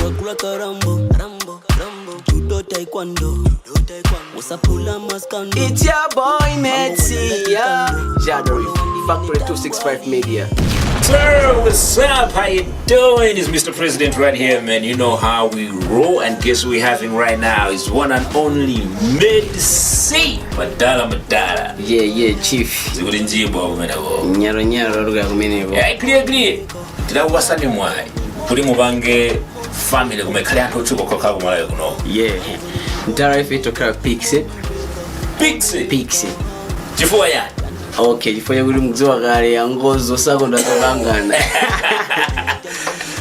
It's your boy Metsi, Jadori, Factory 265 Media. Sir, what's up? How you doing? It's Mr. President right here, man. You know how we roll, and guess who we're having right now is one and only Metsi. Madala. Yeah, chief. Nyaro ruga kumeneko. Clear. Tila wasani mwai. Kuri mubange family kumekala Otchuka Okhaokha Malawi kuno. Yeah. Ntara ifitoka Pixie. Chifua ya. Okay, chifua kuri mziwa gari ya ngozo sako ndakabangana.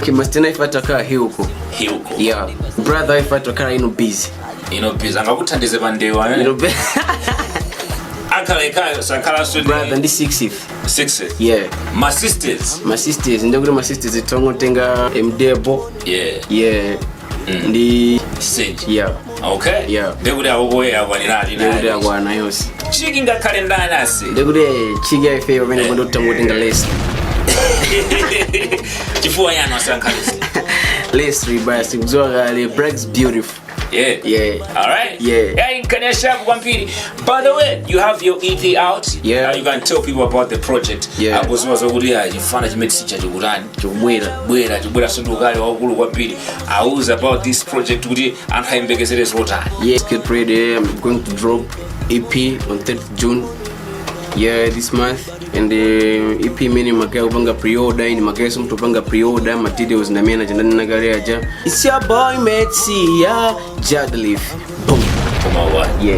Kimastena ifatoka hiuko. Yeah. Brother ifatoka busy. Angakutandize bandewa. Brother ndi 6th. Yeah. My sisters ndakuri my sisters itongo tenga mdebo. Yeah. Ndi stage. Yeah. Okay. Yeah. Ndekuri aboboye abwanirali na. Ndekuri abwana yose. Chikinga kalenda nasi. Ndekuri chiga ife bamene bondo tangotenga list. Chifua yana sankalisi. List ribasi mzwa gale breaks beautiful. Yeah. All right. Yeah. By the way, you have your EP out. Yeah. You can tell people about the project. Yeah. About this project. Yes, get ready. I'm going to drop EP on 3rd June. Yeah, this month. And the EP mini makaya upanga pre-order, ni makaya sumtu upanga pre-order, materials na miana jandani nagari aja. It's your boy Metsi, Jadleaf. Boom. Yeah.